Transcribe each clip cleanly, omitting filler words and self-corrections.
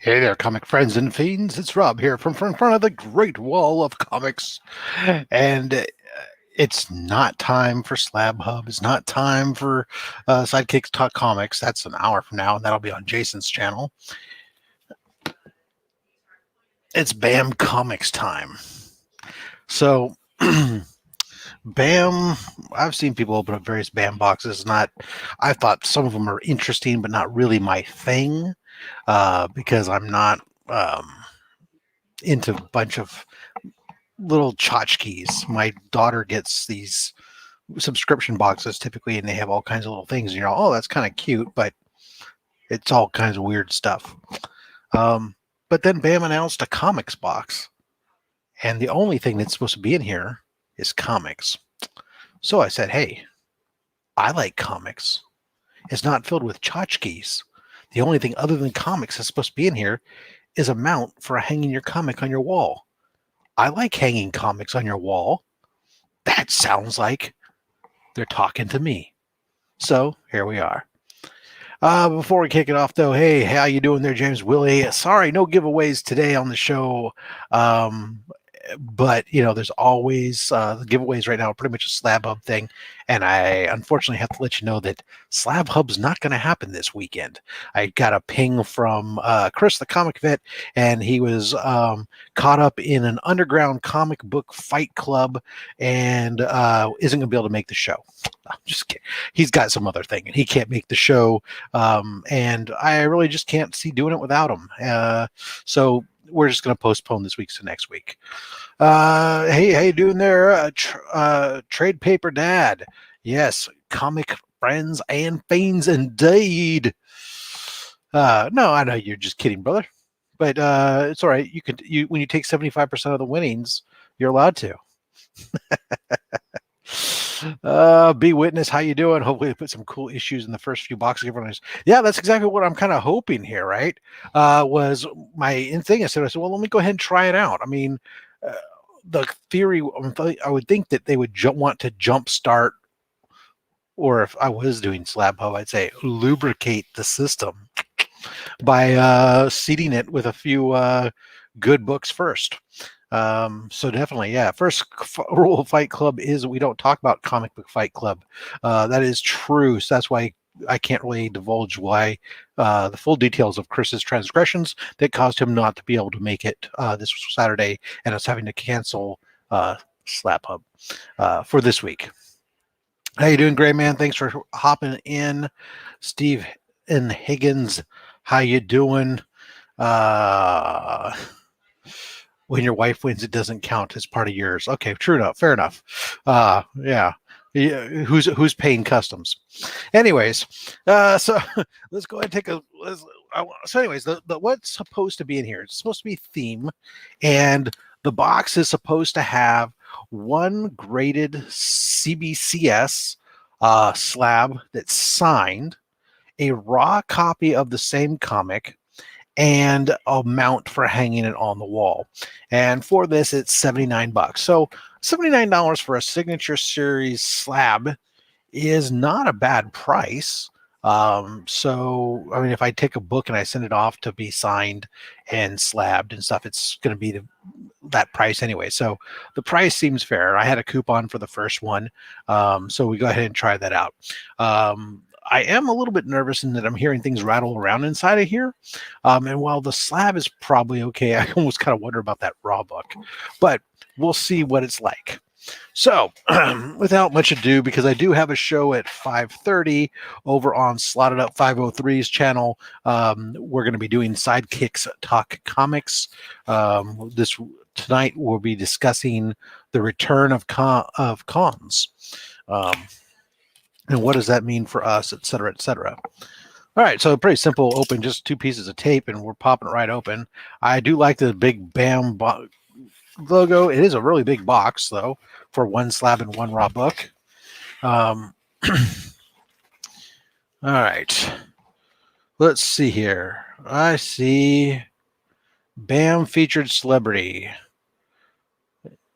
Hey there, comic friends and fiends. It's Rob here from in front of the Great Wall of Comics. And it's not time for SlabHub. It's not time for Sidekicks Talk Comics. That's an hour from now, and that'll be on Jason's channel. It's BAM Comics time. So, BAM, I've seen people open up various BAM boxes. I thought some of them are interesting, but not really my thing because I'm not into a bunch of little tchotchkes. My daughter gets these subscription boxes typically, and they have all kinds of little things. And you're all, oh, that's kind of cute, but it's all kinds of weird stuff. But then BAM announced a comics box, and the only thing that's supposed to be in here is comics. So I said, hey, I like comics. It's not filled with tchotchkes. The only thing other than comics that's supposed to be in here is a mount for hanging your comic on your wall. I like hanging comics on your wall. That sounds like they're talking to me. So here we are. Before we kick it off, though, hey, how you doing there, James Willie? Sorry, no giveaways today on the show. But there's always the giveaways right now are pretty much a SlabHub thing, and I unfortunately have to let you know that SlabHub's not going to happen this weekend. I got a ping from Chris, the comic vet, and he was caught up in an underground comic book fight club and isn't going to be able to make the show. I'm just kidding. He's got some other thing, and he can't make the show, and I really just can't see doing it without him. So we're just going to postpone this week to next week. Hey, how you doing there, Trade Paper Dad? Yes, comic friends and fiends indeed. No, I know you're just kidding, brother, but it's all right. When you take 75% of the winnings, you're allowed to. Be Witness, how you doing? Hopefully they put some cool issues in the first few boxes. Yeah, that's exactly what I'm kind of hoping here, right? Was my thing. I said, well, let me go ahead and try it out. I mean, the theory, I would think that they would want to jumpstart, or if I was doing SlabHub, I'd say lubricate the system by seeding it with a few good books first. So definitely, yeah. First rule of Fight Club is we don't talk about comic book Fight Club. That is true. So that's why I can't really divulge why the full details of Chris's transgressions that caused him not to be able to make it this Saturday, and us having to cancel SlabHub for this week. How you doing, Gray Man? Thanks for hopping in. Steve and Higgins, how you doing? When your wife wins, it doesn't count as part of yours. Okay, true enough. Fair enough. Yeah. Who's paying customs? Anyways, so let's go ahead and take a. So, anyways, the what's supposed to be in here? It's supposed to be theme, and the box is supposed to have one graded CBCS slab that's signed, a raw copy of the same comic, and a mount for hanging it on the wall. And for this, it's $79. So $79 for a signature series slab is not a bad price. So, I mean, if I take a book and I send it off to be signed and slabbed and stuff, it's going to be that price anyway. So the price seems fair. I had a coupon for the first one. So we go ahead and try that out. I am a little bit nervous in that I'm hearing things rattle around inside of here. And while the slab is probably okay, I almost kind of wonder about that raw book. But we'll see what it's like. So without much ado, because I do have a show at 5:30 over on Slotitup503's channel, we're going to be doing Sidekicks Talk Comics. Tonight we'll be discussing the return of cons. And what does that mean for us, et cetera, et cetera. All right, so pretty simple open, just two pieces of tape, and we're popping it right open. I do like the big BAM logo. It is a really big box, though, for one slab and one raw book. All right, let's see here. I see BAM featured celebrity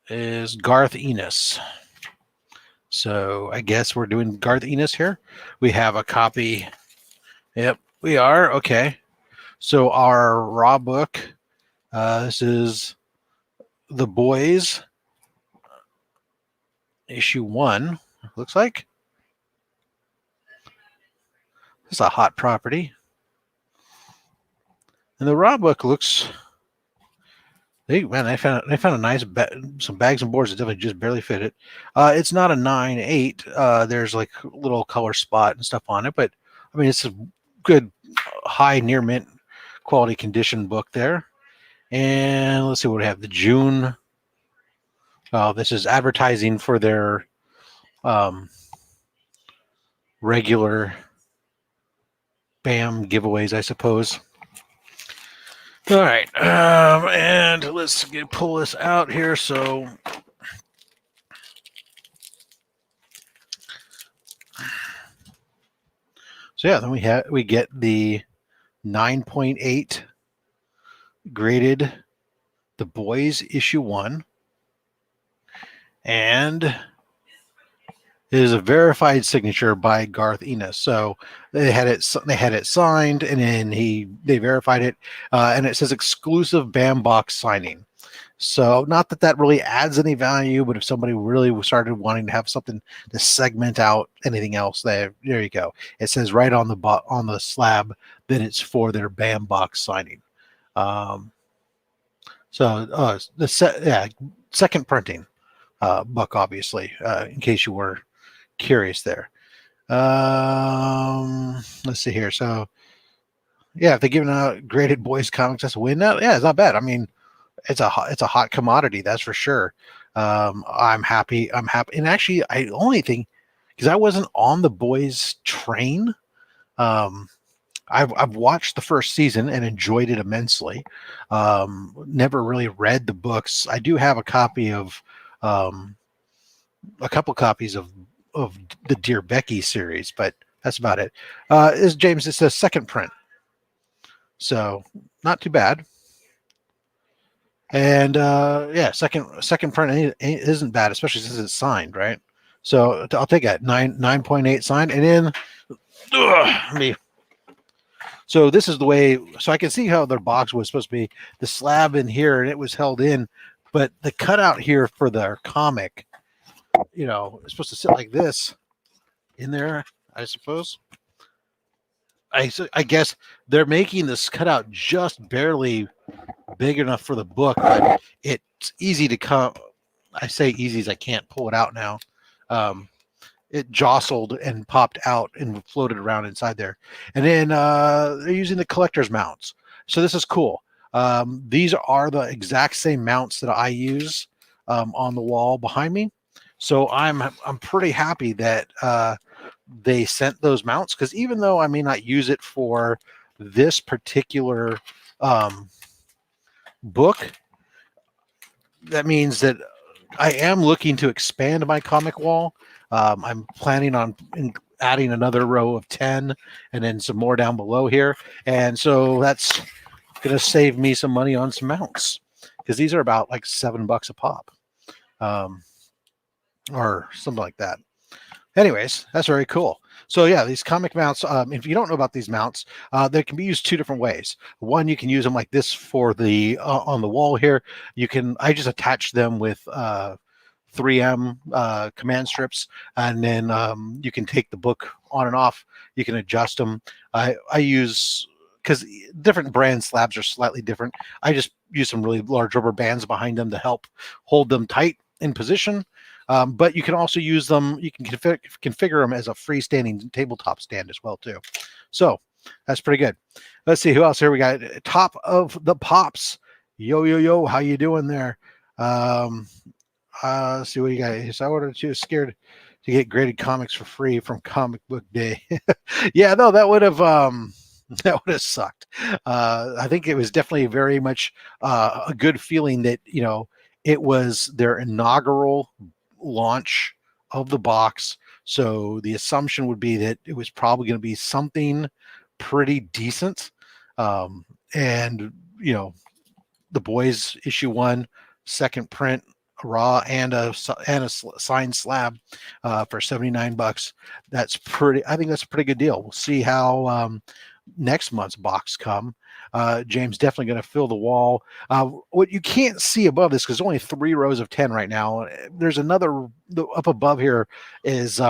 is Garth Ennis. So I guess we're doing Garth Ennis here. We have a copy. Yep, we are. Okay. So our raw book, this is The Boys, issue 1. Looks like it's a hot property, and the raw book looks. They found a nice some bags and boards that definitely just barely fit it. It's not a 9/8. There's like a little color spot and stuff on it, but I mean it's a good high near mint quality condition book there. And let's see what we have. The June. This is advertising for their regular BAM giveaways, I suppose. All right, and let's pull this out here. So yeah, then we get the 9.8 graded The Boys issue 1, and it is a verified signature by Garth Ennis. So they had it signed, and then they verified it, and it says exclusive BAM box signing. So not that really adds any value, but if somebody really started wanting to have something to segment out anything else, there you go. It says right on the slab that it's for their BAM box signing. Second printing book, obviously, in case you were curious there. Let's see here. So yeah, if they're giving out graded boys comics, that's a win. Yeah, it's not bad. I mean, it's a hot commodity, that's for sure. I'm happy, and actually I only think because I wasn't on the boys train. I've watched the first season and enjoyed it immensely. Never really read the books. I do have a copy of a couple copies of the Dear Becky series, but that's about it. James, it's a second print, so not too bad. And yeah, second print isn't bad, especially since it's signed, right? So I'll take that 9.8 signed, and then so this is the way. So I can see how their box was supposed to be the slab in here, and it was held in, but the cutout here for their comic, it's supposed to sit like this in there, I suppose. I guess they're making this cutout just barely big enough for the book, but it's easy to come. I say easy as I can't pull it out now. It jostled and popped out and floated around inside there. And then they're using the collector's mounts. So this is cool. These are the exact same mounts that I use on the wall behind me. So I'm pretty happy that they sent those mounts, because even though I may not use it for this particular book, that means that I am looking to expand my comic wall. I'm planning on adding another row of 10 and then some more down below here. And so that's going to save me some money on some mounts, because these are about like $7 a pop or something like that. Anyways, that's very cool. So yeah, these comic mounts, if you don't know about these mounts, they can be used two different ways. One, you can use them like this for the on the wall here. I just attach them with 3M command strips, and then you can take the book on and off. You can adjust them. I use, because different brand slabs are slightly different, I just use some really large rubber bands behind them to help hold them tight in position. But you can also use them. You can configure them as a freestanding tabletop stand as well too. So that's pretty good. Let's see who else here we got. Top of the Pops. Yo, how you doing there? Let's see what you got. So I ordered too scared to get graded comics for free from Comic Book Day. Yeah, no, that would have sucked. I think it was definitely very much a good feeling that it was their inaugural launch of the box, so the assumption would be that it was probably going to be something pretty decent. And The Boys issue 1, second print, raw and a signed slab for $79. I think that's a pretty good deal. We'll see how next month's box come. James definitely going to fill the wall. What you can't see above this, because only 3 rows of 10 right now. There's another up above here is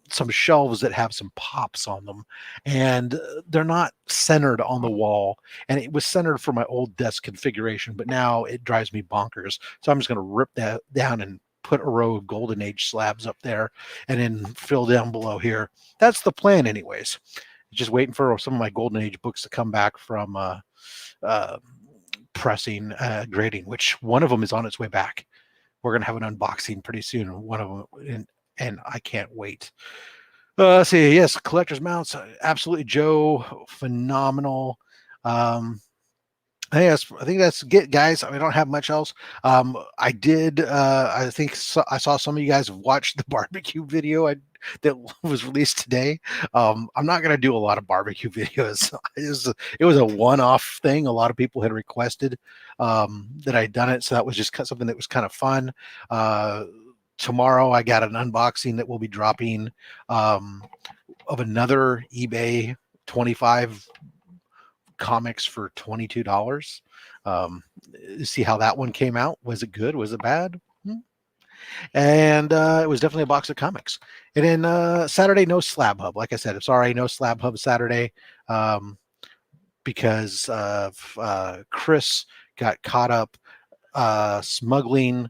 some shelves that have some pops on them, and they're not centered on the wall. And it was centered for my old desk configuration, but now it drives me bonkers. So I'm just going to rip that down and put a row of golden age slabs up there and then fill down below here. That's the plan anyways. Just waiting for some of my golden age books to come back from pressing, grading, which one of them is on its way back. We're going to have an unboxing pretty soon. One of them, and I can't wait. See, yes, collector's mounts, absolutely, Joe, phenomenal. I think that's it, guys. I don't have much else. I did. I think I saw some of you guys watched the barbecue video that was released today. I'm not going to do a lot of barbecue videos. It was a one-off thing. A lot of people had requested that I'd done it, so that was just something that was kind of fun. Tomorrow, I got an unboxing that will be dropping of another eBay 25 comics for $22. See how that one came out. Was it good? Was it bad? And it was definitely a box of comics. And then Saturday, no SlabHub. Like I said, I'm sorry, no SlabHub Saturday because of Chris got caught up smuggling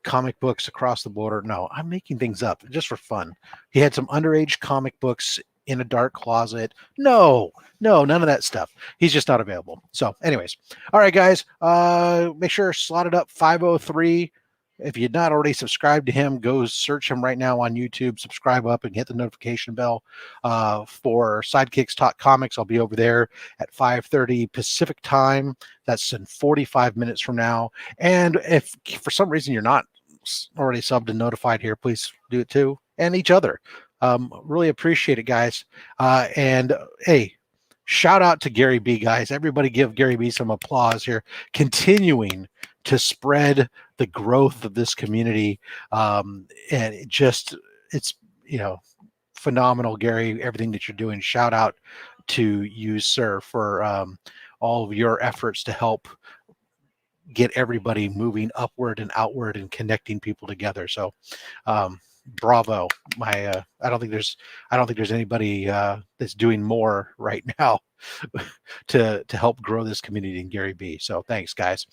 comic books across the border. No, I'm making things up just for fun. He had some underage comic books in a dark closet. No, none of that stuff. He's just not available. So anyways, all right, guys, make sure Slotitup503. If you're not already subscribed to him, go search him right now on YouTube, subscribe up and hit the notification bell for Sidekicks Talk Comics. I'll be over there at 5:30 Pacific time. That's in 45 minutes from now. And if for some reason you're not already subbed and notified here, please do it too, and each other. Really appreciate it, guys. And hey, shout out to Gary B, guys. Everybody give Gary B some applause here. Continuing to spread the growth of this community. And it's, phenomenal, Gary, everything that you're doing. Shout out to you, sir, for all of your efforts to help get everybody moving upward and outward and connecting people together. So, bravo. I don't think there's anybody that's doing more right now to help grow this community than Gary B. So thanks, guys.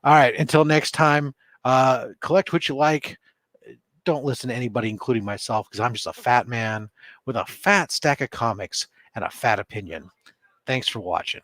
All right, until next time, collect what you like. Don't listen to anybody, including myself, because I'm just a fat man with a fat stack of comics and a fat opinion. Thanks for watching.